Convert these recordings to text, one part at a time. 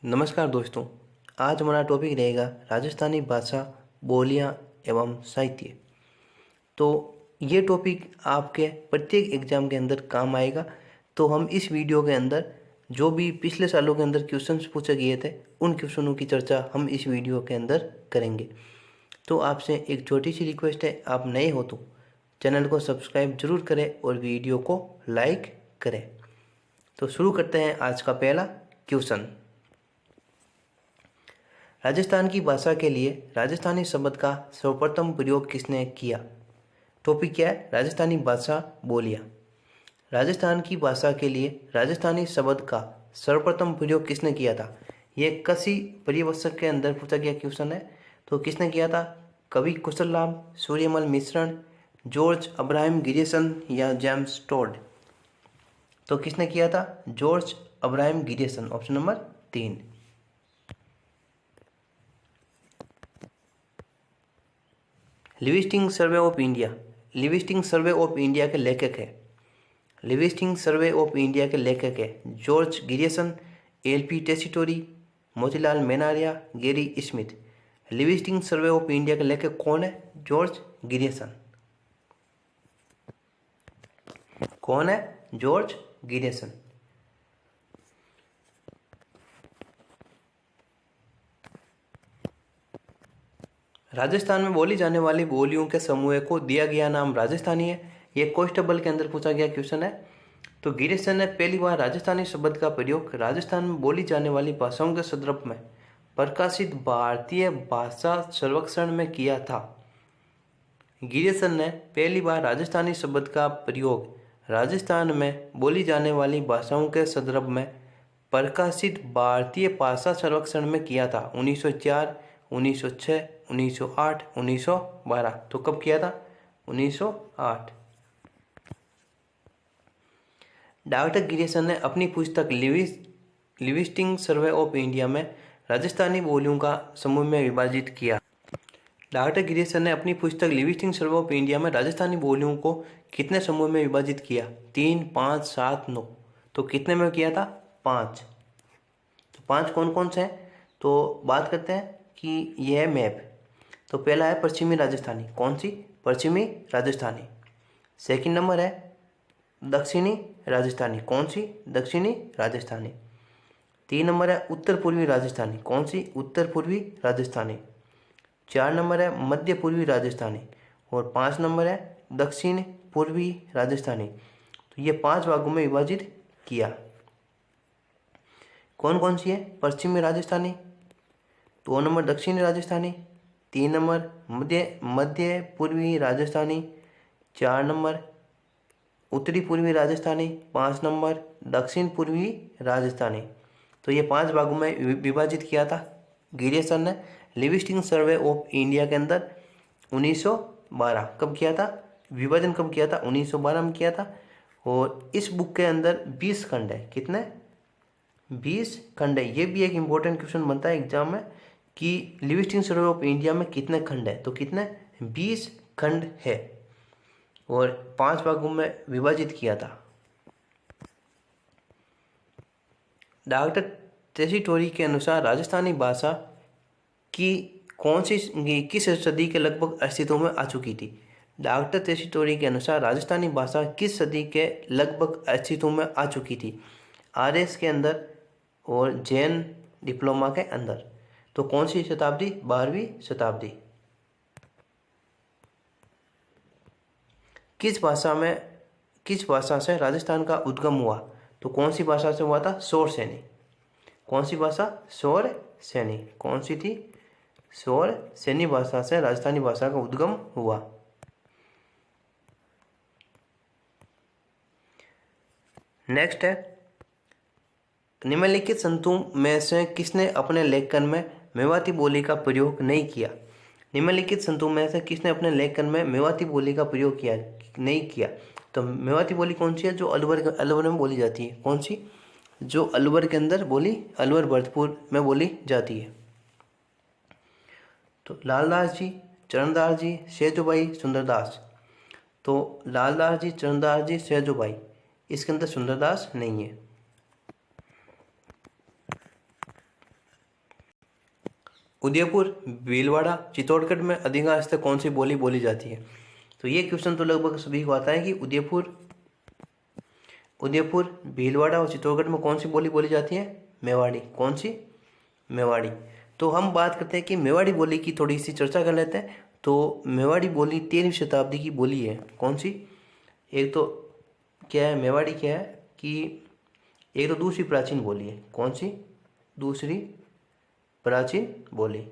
नमस्कार दोस्तों। आज हमारा टॉपिक रहेगा राजस्थानी भाषा, बोलियां एवं साहित्य। तो ये टॉपिक आपके प्रत्येक एग्जाम के अंदर काम आएगा। तो हम इस वीडियो के अंदर जो भी पिछले सालों के अंदर क्वेश्चंस पूछे गए थे उन क्वेश्चनों की चर्चा हम इस वीडियो के अंदर करेंगे। तो आपसे एक छोटी सी रिक्वेस्ट है, आप नए हो तो चैनल को सब्सक्राइब जरूर करें और वीडियो को लाइक करें। तो शुरू करते हैं आज का पहला क्वेश्चन। राजस्थान की भाषा के लिए राजस्थानी शब्द का सर्वप्रथम प्रयोग किसने किया? टॉपिक क्या है? राजस्थानी भाषा, बोलियां। राजस्थान की भाषा के लिए राजस्थानी शब्द का सर्वप्रथम प्रयोग किसने किया था? ये कृषि परिवत्सक के अंदर पूछा गया क्वेश्चन है। तो किसने किया था? कवि कुशलराम, सूर्यमल मिश्रण, जॉर्ज अब्राहम गिरिसन या जेम्स टोड? तो किसने किया था? George Abraham Grierson, option number 3। Linguistic survey of India, linguistic survey of India के लेखक है, लिविस्टिंग सर्वे ऑफ इंडिया के लेखक है George Grierson, LP Tessitori, Motilal Menaria, Gary Smith. Linguistic survey of India के लेखक कौन है? George Grierson. कौन है? जॉर्ज गिरिसन। राजस्थान में बोली जाने वाली बोलियों के समूह को दिया गया नाम राजस्थानी है। ये कॉन्स्टेबल के अंदर पूछा गया क्वेश्चन है। तो गिरिसन ने पहली बार राजस्थानी शब्द का प्रयोग राजस्थान में बोली जाने वाली भाषाओं के संदर्भ में प्रकाशित भारतीय भाषा सर्वेक्षण में किया था। गिरिसन ने पहली बार राजस्थानी शब्द का प्रयोग राजस्थान में बोली जाने वाली भाषाओं के संदर्भ में प्रकाशित भारतीय भाषा सर्वेक्षण में किया था 1904, 1906, 1908, 1912। तो कब किया था? 1908। डॉक्टर गिरिसन ने अपनी पुस्तक लिविस्टिंग सर्वे ऑफ इंडिया में राजस्थानी बोलियों का समूह में विभाजित किया। डॉक्टर गिरिसन ने अपनी पुस्तक लिविस्टिंग सर्वे ऑफ इंडिया में राजस्थानी बोलियों को कितने समूह में विभाजित किया? 3, 5, 7, 9। तो कितने में किया था? 5। तो 5 कौन कौन से हैं? तो बात करते हैं कि यह है मैप। तो पहला है पश्चिमी राजस्थानी। कौन सी? पश्चिमी राजस्थानी। सेकंड नंबर है दक्षिणी राजस्थानी। कौन सी? दक्षिणी राजस्थानी। 3 नंबर है उत्तर पूर्वी राजस्थानी। कौन सी? उत्तर पूर्वी राजस्थानी। 4 नंबर है मध्य पूर्वी राजस्थानी और 5 नंबर है दक्षिण पूर्वी राजस्थानी। तो ये 5 भागों में विभाजित किया। कौन कौन सी है? पश्चिमी राजस्थानी, 2 नंबर दक्षिणी राजस्थानी, 3 नंबर मध्य पूर्वी राजस्थानी, 4 नंबर उत्तरी पूर्वी राजस्थानी, 5 नंबर दक्षिण पूर्वी राजस्थानी। तो ये 5 भागों में विभाजित किया था गिरिसन ने लिविस्टिंग सर्वे ऑफ इंडिया के अंदर 1912। कब किया था? विभाजन कब किया था? 1912 में किया था। और इस बुक के अंदर 20 खंड है। कितने? 20 खंड है। ये भी एक इम्पोर्टेंट क्वेश्चन बनता है एग्जाम में कि लिविस्टिंग सर्वे ऑफ इंडिया में कितने खंड है? तो कितने? 20 खंड है और 5 भागों में विभाजित किया था। डॉक्टर टेसीटोरी के अनुसार राजस्थानी भाषा की कौन सी किस सदी के लगभग अस्तित्व में आ चुकी थी? डॉक्टर टेसीटोरी के अनुसार राजस्थानी भाषा किस सदी के लगभग अस्तित्व में आ चुकी थी? आरएस के अंदर और जैन डिप्लोमा के अंदर। तो कौन सी शताब्दी? 12वीं शताब्दी। किस भाषा से राजस्थान का उद्गम हुआ? तो कौन सी भाषा से हुआ था? सौर सैनी। कौन सी भाषा? सौर सैनी। कौन सी थी? सौर सैनी भाषा से राजस्थानी भाषा का उद्गम हुआ। नेक्स्ट है निम्नलिखित संतों में से किसने अपने लेखन में मेवाती बोली का प्रयोग नहीं किया? निम्नलिखित संतों में से किसने अपने लेखन में मेवाती बोली का प्रयोग किया नहीं किया? तो मेवाती बोली कौन सी है? जो अलवर में बोली जाती है। कौन सी? जो अलवर के अंदर बोली, अलवर भरतपुर में बोली जाती है। तो लालदास जी, चरणदास जी, सेजोबाई, सुंदरदास। तो लालदास जी, चरणदास जी, सेजोबाई। इसके अंदर सुंदरदास नहीं है। उदयपुर, भीलवाड़ा, चित्तौड़गढ़ में अधिकांशतः कौन सी बोली बोली जाती है? तो ये क्वेश्चन तो लगभग सभी को आता है कि उदयपुर, भीलवाड़ा और चित्तौड़गढ़ में कौन सी बोली बोली जाती है? मेवाड़ी। कौन सी? मेवाड़ी। तो हम बात करते हैं कि मेवाड़ी बोली की थोड़ी सी चर्चा कर लेते हैं। तो मेवाड़ी बोली 13वीं शताब्दी की बोली है। कौन सी? एक तो क्या है मेवाड़ी, क्या है कि एक तो दूसरी प्राचीन बोली है। कौन सी? दूसरी प्राचीन बोली,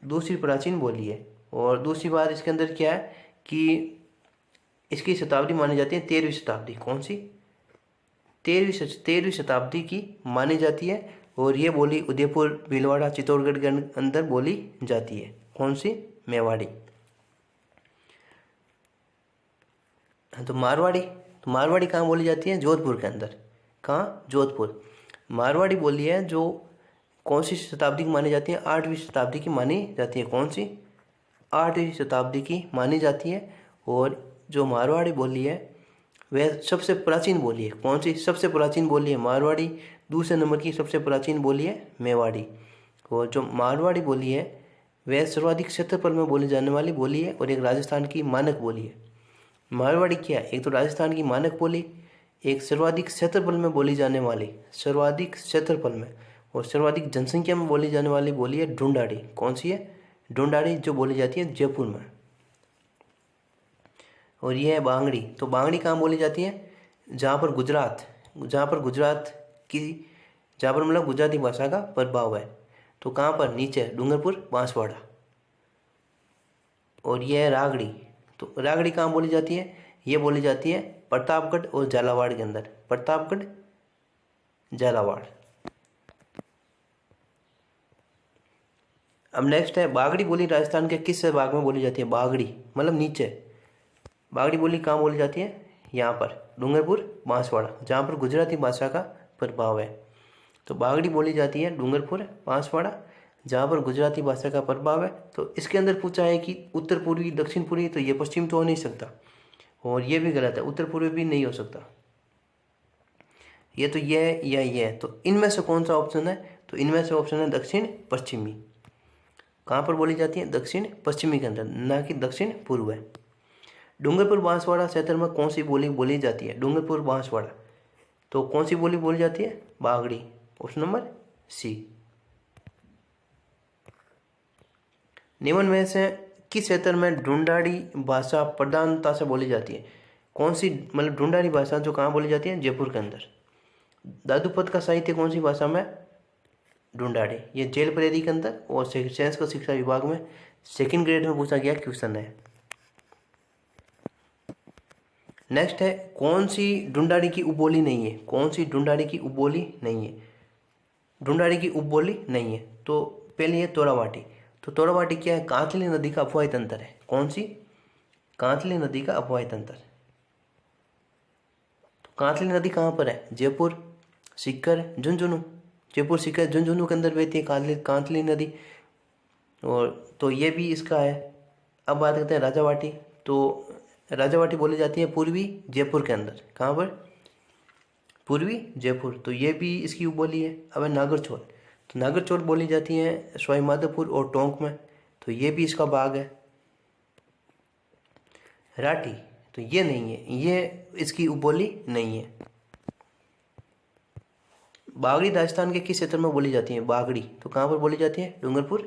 दूसरी प्राचीन बोली है। और दूसरी बात इसके अंदर क्या है कि इसकी शताब्दी मानी जाती है 13वीं शताब्दी। कौन सी? 13वीं शताब्दी की मानी जाती है। और ये बोली उदयपुर, भीलवाड़ा, चित्तौड़गढ़ के अंदर बोली जाती है। कौन सी? मेवाड़ी। तो मारवाड़ी कहाँ बोली जाती है? जोधपुर के अंदर। कहाँ? जोधपुर। मारवाड़ी बोली है जो कौन सी शताब्दी की मानी जाती है? 8वीं शताब्दी की मानी जाती है। कौन सी? 8वीं शताब्दी की मानी जाती है। और जो मारवाड़ी बोली है वह सबसे प्राचीन बोली है। कौन सी सबसे प्राचीन बोली है? मारवाड़ी। दूसरे नंबर की सबसे प्राचीन बोली है मेवाड़ी। और जो मारवाड़ी बोली है वह सर्वाधिक क्षेत्रफल में बोली जाने वाली बोली है और एक राजस्थान की मानक बोली है। मारवाड़ी क्या है? एक तो राजस्थान की मानक बोली, एक सर्वाधिक क्षेत्रफल में बोली जाने वाली, सर्वाधिक क्षेत्रफल में और सर्वाधिक जनसंख्या में बोली जाने वाली बोली है ढूंढाड़ी। कौन सी है? ढूंढाड़ी, जो बोली जाती है जयपुर में। और ये है बांगड़ी। तो बांगड़ी कहाँ बोली जाती है? जहाँ पर गुजरात जहाँ पर मतलब गुजराती भाषा का प्रभाव है। तो कहाँ पर? नीचे डूंगरपुर, बांसवाड़ा। और ये है रागड़ी। तो रागड़ी कहाँ बोली जाती है? ये बोली जाती है प्रतापगढ़ और झालावाड़ के अंदर। प्रतापगढ़, झालावाड़। अब नेक्स्ट है बागड़ी बोली राजस्थान के किस भाग में बोली जाती है? बागड़ी मतलब नीचे। बागड़ी बोली कहाँ बोली जाती है? यहाँ पर डूंगरपुर, बांसवाड़ा, जहाँ पर गुजराती भाषा का प्रभाव है। तो बागड़ी बोली जाती है डूंगरपुर, बांसवाड़ा, जहाँ पर गुजराती भाषा का प्रभाव है। तो इसके अंदर पूछा है कि उत्तर पूर्वी, दक्षिण पूर्वी, तो ये पश्चिम तो हो नहीं सकता और ये भी गलत है, उत्तर पूर्वी भी नहीं हो सकता। ये तो ये है या ये है। तो इनमें से कौन सा ऑप्शन है? तो इनमें से ऑप्शन है दक्षिण पश्चिमी। कहाँ पर बोली जाती है? दक्षिण पश्चिमी के अंदर, ना कि दक्षिण पूर्व है। डूंगरपुर बांसवाड़ा क्षेत्र में कौन सी बोली बोली जाती है? डूंगरपुर, बांसवाड़ा। तो कौन सी बोली बोली जाती है? बागड़ी। Option number C. निम्न में से किस क्षेत्र में ढूंढाड़ी भाषा प्रधानता से बोली जाती है? कौन सी मतलब ढूंढाड़ी भाषा जो कहाँ बोली जाती है? जयपुर के अंदर। दादूपद का साहित्य कौन सी भाषा में? ढूंढाड़ी। ये जेल प्रेरी के अंदर और साइंस का शिक्षा विभाग में सेकंड ग्रेड में पूछा गया क्वेश्चन है। नेक्स्ट है कौन सी ढूंढाड़ी की उपबोली नहीं है? कौन सी ढूंढाड़ी की उपबोली नहीं है? ढूंढाड़ी की उपबोली नहीं है। तो पहली है तोड़ावाटी। तो तोड़ावाटी क्या है? कांतली नदी का अपवाही तंत्र है। कौन सी? कांतली नदी का अपवाही तंत्र। तो कांतली नदी कहाँ पर है? जयपुर, सीकर, झुंझुनू। जयपुर, सीकर, झुंझुनू के अंदर बहती है कांतली नदी। और तो ये भी इसका है। अब बात करते हैं राजावाटी। तो राजावाटी बोली जाती है पूर्वी जयपुर के अंदर। कहाँ पर? पूर्वी जयपुर। तो ये भी इसकी उपबोली है। अब है नागरचौल। तो नागरचौल बोली जाती है सवाईमाधोपुर और टोंक में। तो ये भी इसका भाग है। राठी, तो ये नहीं है, ये इसकी उपबोली नहीं है। बागड़ी राजस्थान के किस क्षेत्र में बोली जाती है? बागड़ी। तो कहाँ पर बोली जाती है? डूंगरपुर,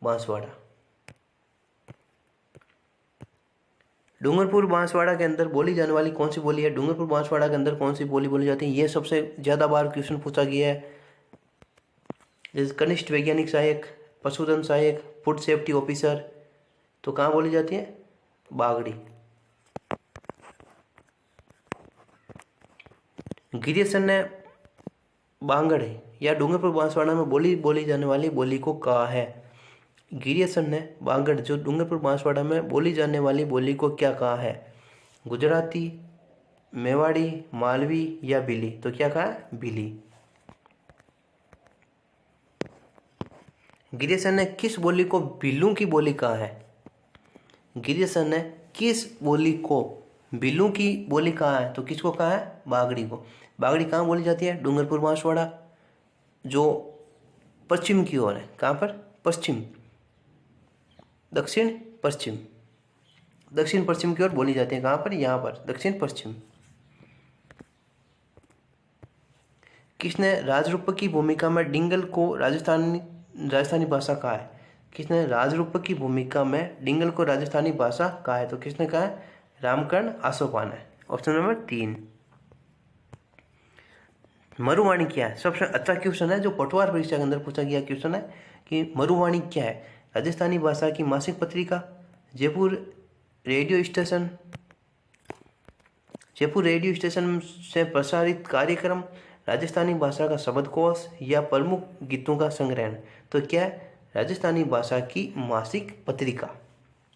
बांसवाड़ा। डूंगरपुर बांसवाड़ा के अंदर बोली जाने वाली कौन सी बोली है? डूंगरपुर बांसवाड़ा के अंदर कौन सी बोली बोली जाती है? ये सबसे ज़्यादा बार क्वेश्चन पूछा गया है। जैसे कनिष्ठ वैज्ञानिक सहायक, पशुधन सहायक, फूड सेफ्टी ऑफिसर। तो कहाँ बोली जाती है? बागड़ी। गिरीशन ने बांगड़ या डूंगरपुर बांसवाड़ा में बोली जाने वाली बोली को कहा है? गिरीशन ने बांगड़ जो डूंगरपुर बांसवाड़ा में बोली जाने वाली बोली को क्या कहा है? गुजराती, मेवाड़ी, मालवी या भिली। तो क्या कहा है? भिली। गिरीशन ने किस बोली को भिल्लू की बोली कहा है? गिरीशन ने किस बोली को भिल्लू की बोली कहा है? तो किसको कहा है? बागड़ी को। बागड़ी कहाँ बोली जाती है? डूंगरपुर बांसवाड़ा। जो पश्चिम की ओर है। कहाँ पर? पश्चिम, दक्षिण पश्चिम, दक्षिण पश्चिम की ओर बोली जाती है। कहाँ पर? यहाँ पर, दक्षिण पश्चिम। किसने राजरूप की भूमिका में डिंगल को राजस्थानी भाषा कहा है? किसने राजरूप की भूमिका में डिंगल को राजस्थानी भाषा कहा है? तो किसने कहा है? रामकर्ण आसोपान है। Option number 3। मरुवाणी क्या है? सबसे अच्छा क्वेश्चन है जो पटवार परीक्षा के अंदर पूछा गया क्वेश्चन है कि मरुवाणी क्या है? राजस्थानी भाषा की मासिक पत्रिका, Jaipur radio station, Jaipur radio station से प्रसारित कार्यक्रम, राजस्थानी भाषा का शब्दकोश या प्रमुख गीतों का संग्रह। तो क्या है? राजस्थानी भाषा की मासिक पत्रिका,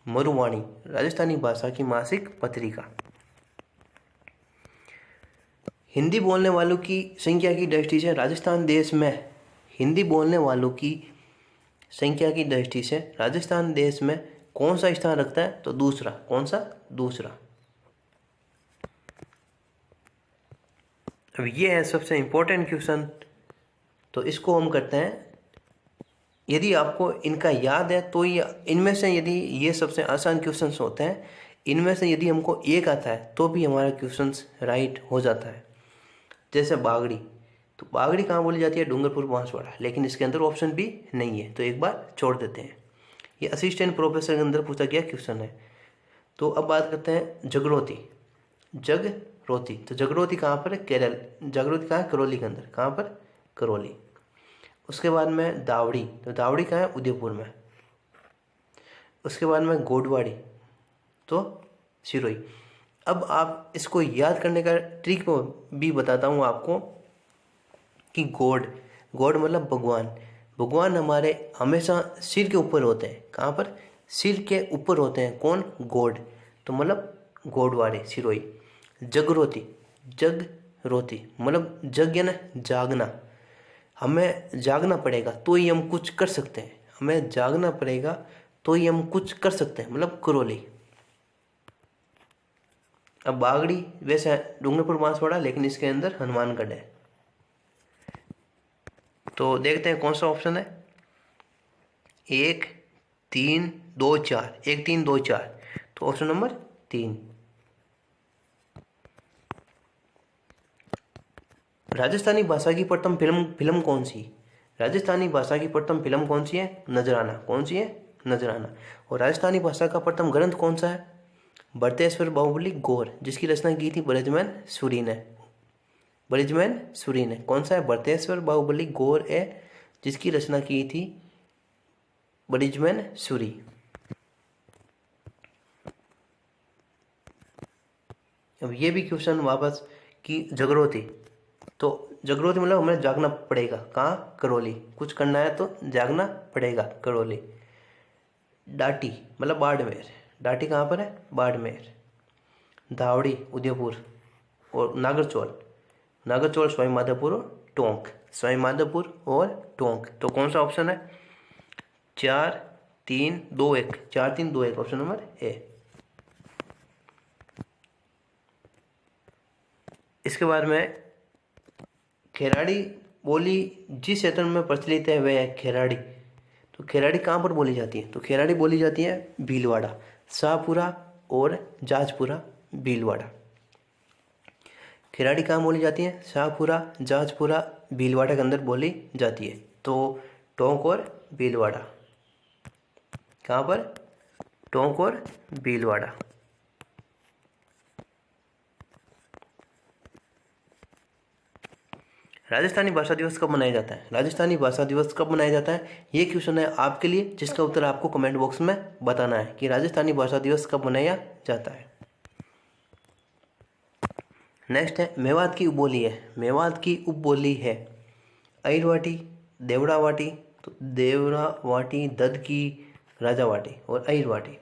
मरुवाणी राजस्थानी भाषा की मासिक पत्रिका। हिंदी बोलने वालों की संख्या की दृष्टि से राजस्थान देश में, हिंदी बोलने वालों की संख्या की दृष्टि से राजस्थान देश में कौन सा स्थान रखता है? तो दूसरा। कौन सा? दूसरा। अब ये है सबसे इम्पोर्टेंट क्वेश्चन, तो इसको हम करते हैं। यदि आपको इनका याद है तो ये इनमें से, यदि ये सबसे आसान क्वेश्चंस होते हैं, इनमें से यदि हमको एक आता है तो भी हमारा क्वेश्चंस राइट हो जाता है। जैसे बागड़ी, तो बागड़ी कहाँ बोली जाती है? डूंगरपुर बांसवाड़ा, लेकिन इसके अंदर ऑप्शन भी नहीं है, तो एक बार छोड़ देते हैं। ये असिस्टेंट प्रोफेसर के अंदर पूछा गया क्वेश्चन है। तो अब बात करते हैं जगरोती, जगरोती। तो जगरोती कहाँ पर है? केरल। जगरोती कहाँ है? करौली के अंदर। कहाँ पर? करौली। उसके बाद में दावड़ी, तो दावड़ी कहाँ है? उदयपुर में। उसके बाद में गोडवाड़ी, तो सिरोही। अब आप इसको याद करने का ट्रिक भी बताता हूँ आपको कि गॉड, गॉड मतलब भगवान, भगवान हमारे हमेशा सिर के ऊपर होते हैं। कहाँ पर? सिर के ऊपर होते हैं। कौन? गॉड। तो मतलब गोडवाड़े, सिरोही। जगरोती, जगरोती मतलब जग है ना, जागना। हमें जागना पड़ेगा तो ही हम कुछ कर सकते हैं, हमें जागना पड़ेगा तो ही हम कुछ कर सकते हैं, मतलब करौली। अब बागड़ी वैसे डूंगरपुर बांसवाड़ा, लेकिन इसके अंदर हनुमानगढ़ है। तो देखते हैं कौन सा ऑप्शन है। 1 3 2 4, 1 3 2 4, तो ऑप्शन नंबर 3। राजस्थानी भाषा की प्रथम फिल्म कौन सी? राजस्थानी भाषा की प्रथम फिल्म कौन सी है? नजराना। कौन सी है? नजराना। और राजस्थानी भाषा का प्रथम ग्रंथ कौन सा है? बृहदेश्वर बाहुबली गौर, जिसकी रचना की थी ब्रजमैन सूरी ने। ब्रजमैन सूरी ने। कौन सा है? बृहदेश्वर बाहुबली गौर है, जिसकी रचना की थी ब्रजमैन सूरी। अब ये भी क्वेश्चन वापस कि जगरोती, तो जगरोती मतलब हमें जागना पड़ेगा। कहाँ? करौली। कुछ करना है तो जागना पड़ेगा, करौली। डाटी मतलब बाड़मेर, डाटी कहाँ पर है? बाड़मेर। धावड़ी उदयपुर। और नागरचौल, नागरचौल सवाई माधोपुर और टोंक, सवाई माधोपुर और टोंक। तो कौन सा ऑप्शन है? 4 3 2 1, 4 3 2 1, ऑप्शन नंबर ए। इसके बाद में खेराड़ी बोली जिस क्षेत्र में प्रचलित है वह है खेराड़ी। तो खेराड़ी कहाँ पर बोली जाती है? तो खेराड़ी बोली जाती है भीलवाड़ा, शाहपुरा और जाजपुरा, भीलवाड़ा। खेराड़ी कहाँ बोली जाती है? शाहपुरा, जाजपुरा, भीलवाड़ा के अंदर बोली जाती है। तो टोंक और भीलवाड़ा। कहाँ पर? टोंक और भीलवाड़ा। राजस्थानी भाषा दिवस कब मनाया जाता है? राजस्थानी भाषा दिवस कब मनाया जाता है? ये क्वेश्चन है आपके लिए, जिसका उत्तर आपको कमेंट बॉक्स में बताना है कि राजस्थानी भाषा दिवस कब मनाया जाता है। नेक्स्ट है मेवात की उपबोली है। मेवात की उपबोली है अहिरवाटी, देवड़ावाटी। तो देवड़ावाटी, ददकी, राजावाटी और अहिरवाटी।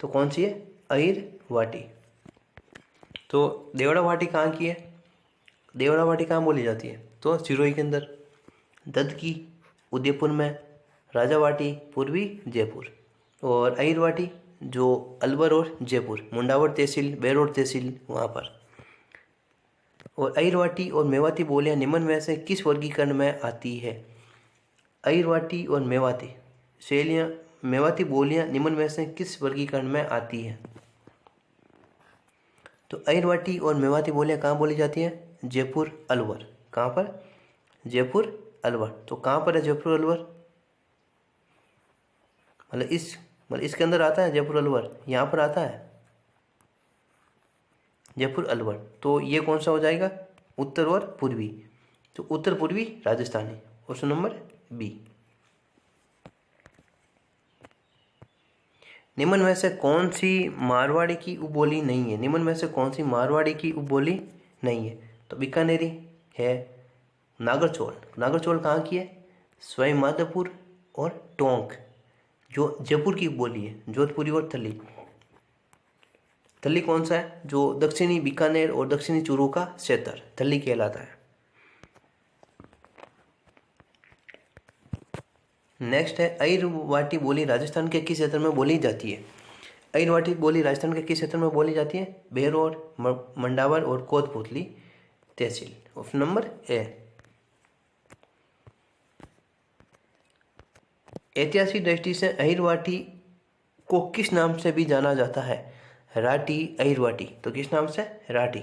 तो कौन सी है? अहिरवाटी। तो देवड़ावाटी कहाँ की है? देवड़ावाटी कहाँ बोली जाती है? तो सिरोही के अंदर। ददकी उदयपुर में, राजावाटी पूर्वी जयपुर, और अहिरवाटी जो अलवर और जयपुर, मुंडावर तहसील, बेरोड तहसील, वहाँ पर। और अहिरवाटी और मेवाती बोलियां निम्न में से किस वर्गीकरण में आती है? अहिरवाटी और मेवाती शैलियाँ मेवाती बोलियां निम्न में से किस वर्गीकरण में आती है? तो अहिरवाटी और मेवाती बोलियां कहाँ बोली जाती हैं? जयपुर अलवर। कहाँ पर? जयपुर अलवर। तो कहाँ पर है जयपुर अलवर? मतलब इसके अंदर आता है जयपुर अलवर, यहाँ पर आता है जयपुर अलवर। तो ये कौन सा हो जाएगा? उत्तर और पूर्वी। तो उत्तर पूर्वी राजस्थानी, ऑप्शन नंबर बी। निम्न में से कौन सी मारवाड़ी की उपबोली नहीं है? निम्न में से कौन सी मारवाड़ी की उपबोली नहीं है? तो बीकानेरी है, नागरचौल। नागरचौल कहाँ की है? सवाई माधोपुर और टोंक, जो जयपुर की बोली है। जोधपुरी और थली। थली कौन सा है? जो दक्षिणी बीकानेर और दक्षिणी चूरू का क्षेत्र थली कहलाता है। नेक्स्ट है अहिरवाटी बोली राजस्थान के किस क्षेत्र में बोली जाती है? अहिरवाटी बोली राजस्थान के किस क्षेत्र में बोली जाती है? बेहरोड, मंडावर और कोटपुतली तहसील, ऑप्शन नंबर ए। ऐतिहासिक दृष्टि से अहिरवाटी को किस नाम से भी जाना जाता है? राठी, अहिरवाटी। तो किस नाम से? राठी।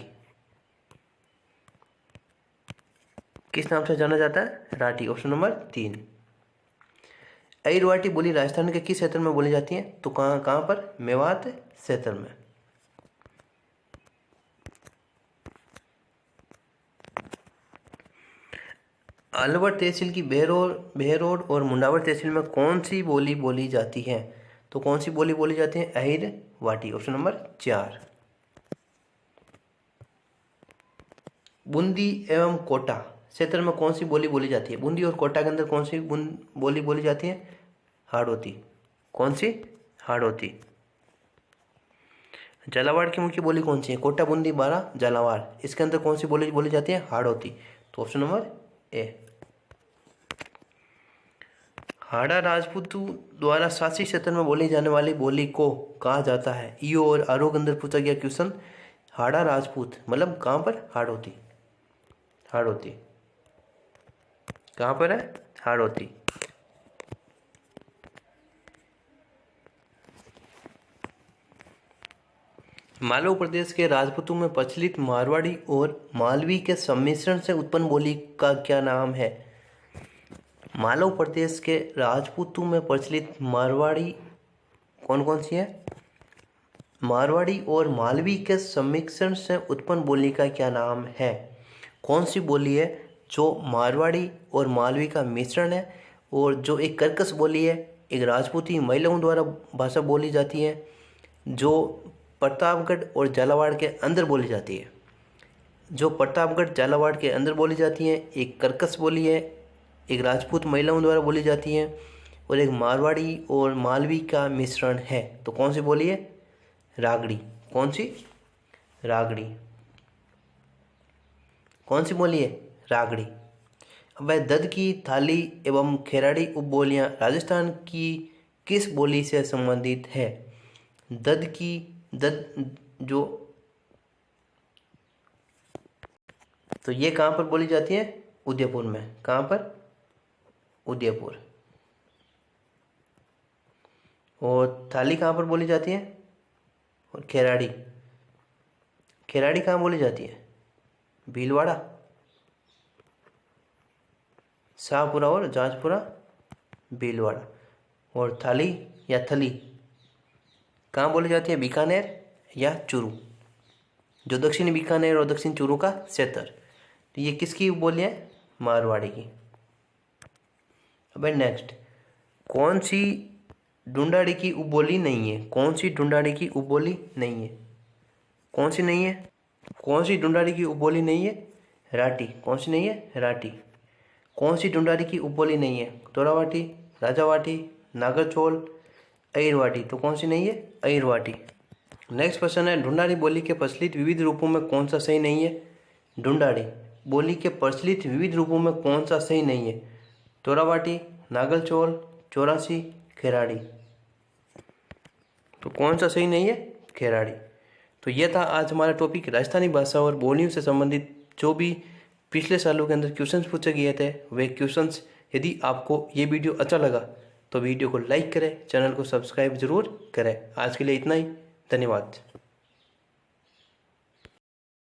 किस नाम से जाना जाता है? Rathi, option number 3। अहिरवाटी बोली राजस्थान के किस क्षेत्र में बोली जाती है? तो कहाँ पर? मेवात क्षेत्र में। अलवर तहसील की बेहरोड और मुंडावर तहसील में कौन सी बोली बोली जाती है? तो कौन सी बोली बोली जाती है? Ahirwati, option number 4। बूंदी एवं कोटा क्षेत्र में कौन सी बोली बोली जाती है? बूंदी और कोटा के अंदर कौन सी बोली बोली जाती है? हाड़ौती। कौन सी? हाड़ौती। झालावाड़ की मुख्य बोली कौन सी है? कोटा, बूंदी, बारा, झालावाड़। इसके अंदर कौन सी बोली बोली जाती है? हाड़ौती। तो ऑप्शन नंबर ए। हाड़ा राजपूतों द्वारा शासी क्षेत्र में बोली जाने वाली बोली को कहा जाता है? ईओ और आरोह के अंदर पूछा गया क्वेश्चन। हाड़ा राजपूत मतलब कहाँ पर? हाड़ौती। हाड़ौती कहाँ पर है? हाड़ौती। मालवा प्रदेश के राजपूतों में प्रचलित मारवाड़ी और मालवी के सम्मिश्रण से उत्पन्न बोली का क्या नाम है? मालवा प्रदेश के राजपूतों में प्रचलित मारवाड़ी कौन कौन सी है? मारवाड़ी और मालवी के सम्मिश्रण से उत्पन्न बोली का क्या नाम है? कौन सी बोली है जो मारवाड़ी और मालवी का मिश्रण है और जो एक कर्कश बोली है, एक राजपूती महिलाओं द्वारा भाषा बोली जाती है, जो प्रतापगढ़ और झालावाड़ के अंदर बोली जाती है। जो प्रतापगढ़ झालावाड़ के अंदर बोली जाती है, एक कर्कश बोली है, एक राजपूत महिलाओं द्वारा बोली जाती है और एक मारवाड़ी और मालवी का मिश्रण है। तो कौन सी बोली है? रागड़ी। कौन सी? रागड़ी। कौन सी बोली है? रागड़ी। अब दद की थाली एवं खेराड़ी उपबोलियाँ राजस्थान की किस बोली से संबंधित है? दद जो तो ये कहाँ पर बोली जाती है? उदयपुर में। कहाँ पर? उदयपुर। और थाली कहाँ पर बोली जाती है? और खेराड़ी। खेराड़ी कहाँ बोली जाती है? भीलवाड़ा, शाहपुरा और जाजपुरा, भीलवाड़ा। और थाली या थली कहाँ बोली जाती है? बीकानेर या चूरू, जो दक्षिणी बीकानेर और दक्षिण चूरू का क्षेत्र। तो ये किसकी बोली है? मारवाड़ी की। अब नेक्स्ट, कौन सी ढूंढाड़ी की उपबोली नहीं है? कौन सी ढूंढाड़ी की उपबोली नहीं है? कौन सी नहीं है? कौन सी ढूंढाड़ी की उपबोली नहीं है? राठी। कौन सी नहीं है? राठी। कौन सी ढूंढाड़ी की उपबोली नहीं है? तोरावाटी, राजावाटी, नागरचौल, अहिरवाटी। तो कौन सी नहीं है? अहिरवाटी। नेक्स्ट क्वेश्चन है, ढूंढाड़ी बोली के प्रचलित विविध रूपों में कौन सा सही नहीं है? ढूंढाड़ी बोली के प्रचलित विविध रूपों में कौन सा सही नहीं है? तोरावाटी, नागरचौल, चौरासी, खेराड़ी। तो कौन सा सही नहीं है? खेराड़ी। तो यह था आज हमारा टॉपिक राजस्थानी भाषा और बोलियों से संबंधित जो भी पिछले सालों के अंदर क्वेश्चंस पूछे गए थे वे क्वेश्चंस, यदि आपको ये वीडियो अच्छा लगा तो वीडियो को लाइक करें, चैनल को सब्सक्राइब जरूर करें। आज के लिए इतना ही, धन्यवाद।